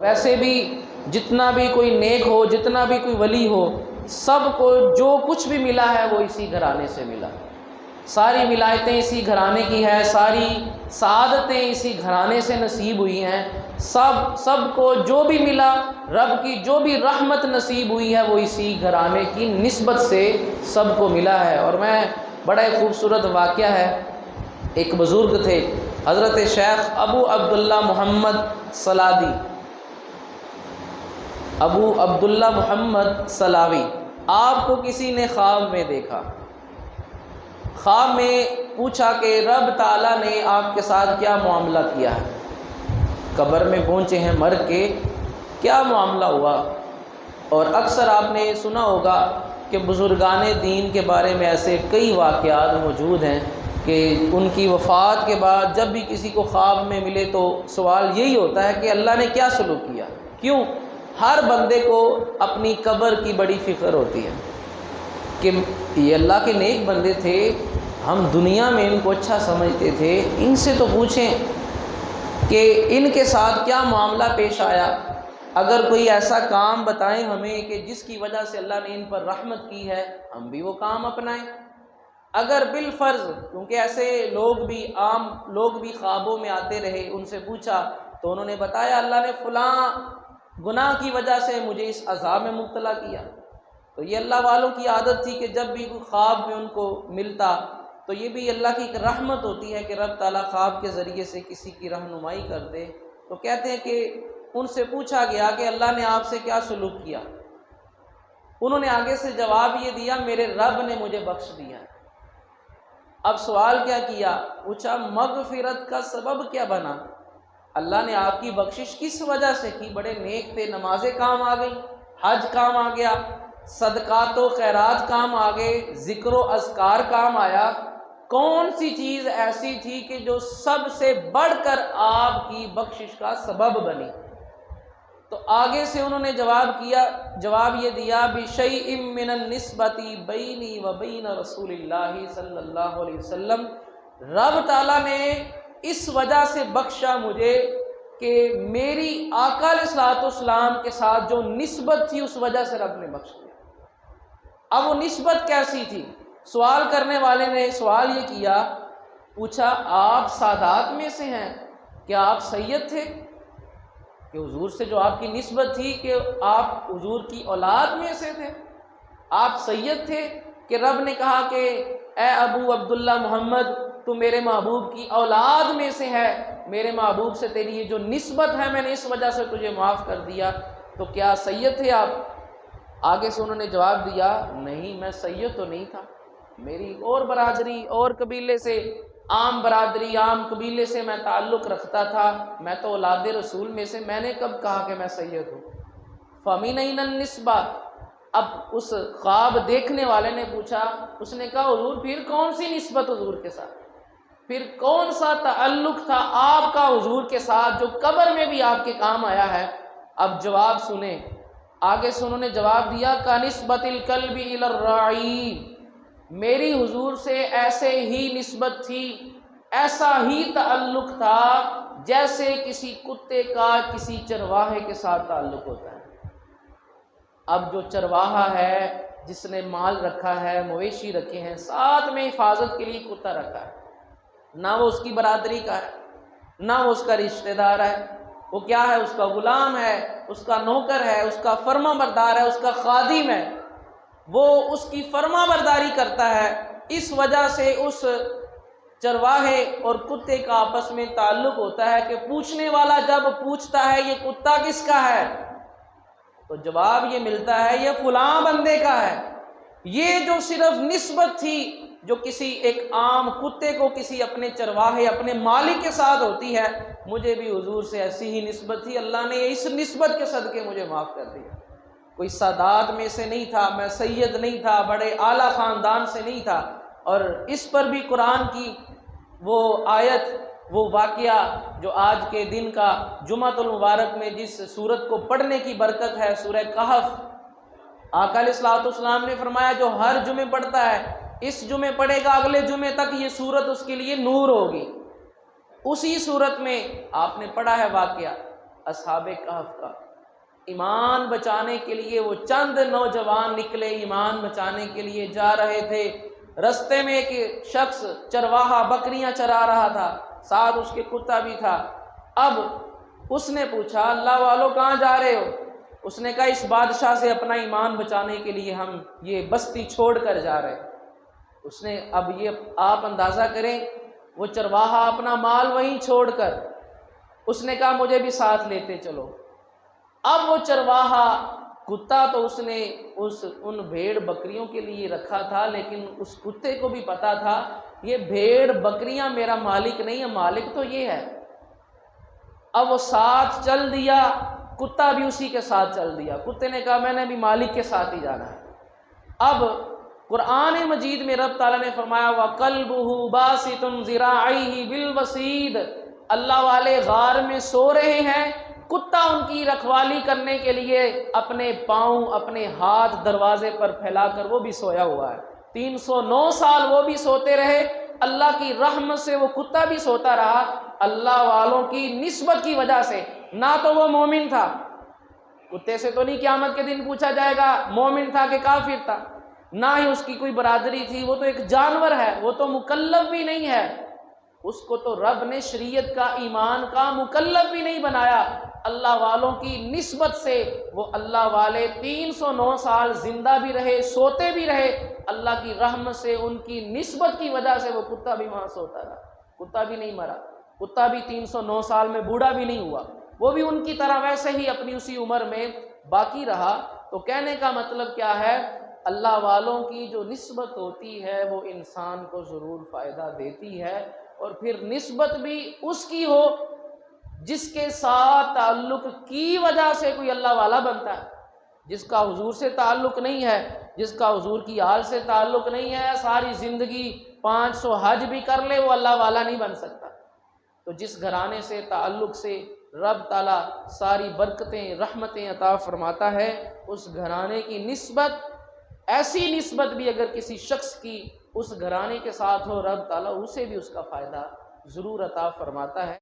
ویسے بھی جتنا بھی کوئی نیک ہو، جتنا بھی کوئی ولی ہو، سب کو جو کچھ بھی ملا ہے وہ اسی گھرانے سے ملا۔ ساری ولایتیں اسی گھرانے کی ہے، ساری سعادتیں اسی گھرانے سے نصیب ہوئی ہیں۔ سب کو جو بھی ملا، رب کی جو بھی رحمت نصیب ہوئی ہے وہ اسی گھرانے کی نسبت سے سب کو ملا ہے۔ اور میں بڑا ایک خوبصورت واقعہ ہے، ایک بزرگ تھے حضرت شیخ ابو عبداللہ محمد سلادی، ابو عبداللہ محمد سلاوی۔ آپ کو کسی نے خواب میں دیکھا، خواب میں پوچھا کہ رب تعالیٰ نے آپ کے ساتھ کیا معاملہ کیا ہے، قبر میں پہنچے ہیں مر کے، کیا معاملہ ہوا؟ اور اکثر آپ نے سنا ہوگا کہ بزرگان دین کے بارے میں ایسے کئی واقعات موجود ہیں کہ ان کی وفات کے بعد جب بھی کسی کو خواب میں ملے تو سوال یہی ہوتا ہے کہ اللہ نے کیا سلوک کیا۔ کیوں؟ ہر بندے کو اپنی قبر کی بڑی فکر ہوتی ہے کہ یہ اللہ کے نیک بندے تھے، ہم دنیا میں ان کو اچھا سمجھتے تھے، ان سے تو پوچھیں کہ ان کے ساتھ کیا معاملہ پیش آیا، اگر کوئی ایسا کام بتائیں ہمیں کہ جس کی وجہ سے اللہ نے ان پر رحمت کی ہے، ہم بھی وہ کام اپنائیں۔ اگر بالفرض، کیونکہ ایسے لوگ بھی، عام لوگ بھی خوابوں میں آتے رہے، ان سے پوچھا تو انہوں نے بتایا اللہ نے فلاں گناہ کی وجہ سے مجھے اس عذاب میں مبتلا کیا۔ تو یہ اللہ والوں کی عادت تھی کہ جب بھی کوئی خواب میں ان کو ملتا تو یہ بھی اللہ کی ایک رحمت ہوتی ہے کہ رب تعالیٰ خواب کے ذریعے سے کسی کی رہنمائی کر دے۔ تو کہتے ہیں کہ ان سے پوچھا گیا کہ اللہ نے آپ سے کیا سلوک کیا؟ انہوں نے آگے سے جواب یہ دیا میرے رب نے مجھے بخش دیا۔ اب سوال کیا کیا؟ پوچھا مغفرت کا سبب کیا بنا؟ اللہ نے آپ کی بخشش کس وجہ سے کی؟ بڑے نیک تھے، نمازیں کام آ گئی، حج کام آ گیا، صدقات و خیرات کام آ گئے، ذکر و اذکار کام آیا، کون سی چیز ایسی تھی کہ جو سب سے بڑھ کر آپ کی بخشش کا سبب بنی؟ تو آگے سے انہوں نے جواب یہ دیا بِشَيْءٍ مِّنَ النِّسْبَةِ بَيْنِي وَبَيْنَ رسول اللہ صلی اللہ علیہ وسلم، رب تعالیٰ نے اس وجہ سے بخشا مجھے کہ میری آقا علیہ الصلوۃ والسلام کے ساتھ جو نسبت تھی اس وجہ سے رب نے بخش دیا۔ اب وہ نسبت کیسی تھی؟ سوال کرنے والے نے سوال یہ کیا، پوچھا آپ سادات میں سے ہیں، کیا آپ سید تھے؟ کہ حضور سے جو آپ کی نسبت تھی کہ آپ حضور کی اولاد میں سے تھے، آپ سید تھے کہ رب نے کہا کہ اے ابو عبداللہ محمد تو میرے محبوب کی اولاد میں سے ہے، میرے محبوب سے تیری یہ جو نسبت ہے میں نے اس وجہ سے تجھے معاف کر دیا، تو کیا سید تھے آپ؟ آگے سے انہوں نے جواب دیا نہیں، میں سید تو نہیں تھا، میری اور برادری اور قبیلے سے، عام برادری عام قبیلے سے میں تعلق رکھتا تھا، میں تو اولاد رسول میں سے، میں نے کب کہا کہ میں سید ہوں؟ فَمِنْ أَيْنَ النِّسْبَةُ۔ اب اس خواب دیکھنے والے نے پوچھا، اس نے کہا حضور پھر کون سی نسبت حضور کے ساتھ، پھر کون سا تعلق تھا آپ کا حضور کے ساتھ جو قبر میں بھی آپ کے کام آیا ہے؟ اب جواب سنیں، آگے سے انہوں نے جواب دیا کَنِسْبَةِ الْكَلْبِ إِلَى الرَّاعِي، میری حضور سے ایسے ہی نسبت تھی، ایسا ہی تعلق تھا جیسے کسی کتے کا کسی چرواہے کے ساتھ تعلق ہوتا ہے۔ اب جو چرواہا ہے جس نے مال رکھا ہے، مویشی رکھے ہیں، ساتھ میں حفاظت کے لیے کتا رکھا ہے، نہ وہ اس کی برادری کا ہے، نہ وہ اس کا رشتہ دار ہے، وہ کیا ہے؟ اس کا غلام ہے، اس کا نوکر ہے، اس کا فرما بردار ہے، اس کا خادم ہے، وہ اس کی فرما برداری کرتا ہے۔ اس وجہ سے اس چرواہے اور کتے کا آپس میں تعلق ہوتا ہے کہ پوچھنے والا جب پوچھتا ہے یہ کتا کس کا ہے تو جواب یہ ملتا ہے یہ فلاں بندے کا ہے۔ یہ جو صرف نسبت تھی جو کسی ایک عام کتے کو کسی اپنے چرواہے اپنے مالک کے ساتھ ہوتی ہے، مجھے بھی حضور سے ایسی ہی نسبت تھی، اللہ نے اس نسبت کے صدقے مجھے معاف کر دیا۔ کوئی سادات میں سے نہیں تھا، میں سید نہیں تھا، بڑے اعلیٰ خاندان سے نہیں تھا۔ اور اس پر بھی قرآن کی وہ آیت، وہ واقعہ جو آج کے دن کا جمعۃ المبارک میں جس سورت کو پڑھنے کی برکت ہے، سورہ کہف، آقا علیہ الصلوۃ والسلام نے فرمایا جو ہر جمعے پڑھتا ہے، اس جمعے پڑھے گا اگلے جمعے تک یہ سورت اس کے لیے نور ہوگی۔ اسی سورت میں آپ نے پڑھا ہے واقعہ اصحاب کہف کا۔ ایمان بچانے کے لیے وہ چند نوجوان نکلے، ایمان بچانے کے لیے جا رہے تھے۔ رستے میں ایک شخص چرواہا بکریاں چرا رہا تھا، ساتھ اس کے کتا بھی تھا۔ اب اس نے پوچھا اللہ والوں کہاں جا رہے ہو؟ اس نے کہا اس بادشاہ سے اپنا ایمان بچانے کے لیے ہم یہ بستی چھوڑ کر جا رہے ہیں۔ اس نے اب یہ آپ اندازہ کریں، وہ چرواہا اپنا مال وہیں چھوڑ کر اس نے کہا مجھے بھی ساتھ لیتے چلو۔ اب وہ چرواہا کتا تو اس نے ان بھیڑ بکریوں کے لیے رکھا تھا، لیکن اس کتے کو بھی پتا تھا یہ بھیڑ بکریاں میرا مالک نہیں ہے، مالک تو یہ ہے۔ اب وہ ساتھ چل دیا، کتا بھی اسی کے ساتھ چل دیا۔ کتے نے کہا میں نے بھی مالک کے ساتھ ہی جانا ہے۔ اب قرآن مجید میں رب تعالیٰ نے فرمایا وَقَلْبُهُ بَاسِطٌ ذِرَاعَيْهِ بِالْوَصِيدِ، اللہ والے غار میں سو رہے ہیں، کتا ان کی رکھوالی کرنے کے لیے اپنے پاؤں اپنے ہاتھ دروازے پر پھیلا کر وہ بھی سویا ہوا ہے۔ 309 سال وہ بھی سوتے رہے، اللہ کی رحمت سے وہ کتا بھی سوتا رہا، اللہ والوں کی نسبت کی وجہ سے۔ نہ تو وہ مومن تھا، کتے سے تو نہیں قیامت کے دن پوچھا جائے گا مومن تھا کہ کافر تھا، نہ ہی اس کی کوئی برادری تھی، وہ تو ایک جانور ہے، وہ تو مکلف بھی نہیں ہے، اس کو تو رب نے شریعت کا ایمان کا مکلف بھی نہیں بنایا۔ اللہ والوں کی نسبت سے وہ اللہ والے 309 سال زندہ بھی رہے، سوتے بھی رہے، اللہ کی رحمت سے ان کی نسبت کی وجہ سے وہ کتا بھی وہاں سوتا رہا، کتا بھی نہیں مرا، کتا بھی 309 سال میں بوڑھا بھی نہیں ہوا، وہ بھی ان کی طرح ویسے ہی اپنی اسی عمر میں باقی رہا۔ تو کہنے کا مطلب کیا ہے، اللہ والوں کی جو نسبت ہوتی ہے وہ انسان کو ضرور فائدہ دیتی ہے، اور پھر نسبت بھی اس کی ہو جس کے ساتھ تعلق کی وجہ سے کوئی اللہ والا بنتا ہے۔ جس کا حضور سے تعلق نہیں ہے، جس کا حضور کی آل سے تعلق نہیں ہے، ساری زندگی 500 حج بھی کر لے وہ اللہ والا نہیں بن سکتا۔ تو جس گھرانے سے تعلق سے رب تعالیٰ ساری برکتیں رحمتیں عطا فرماتا ہے، اس گھرانے کی نسبت، ایسی نسبت بھی اگر کسی شخص کی اس گھرانے کے ساتھ ہو، رب تعالیٰ اسے بھی اس کا فائدہ ضرور عطا فرماتا ہے۔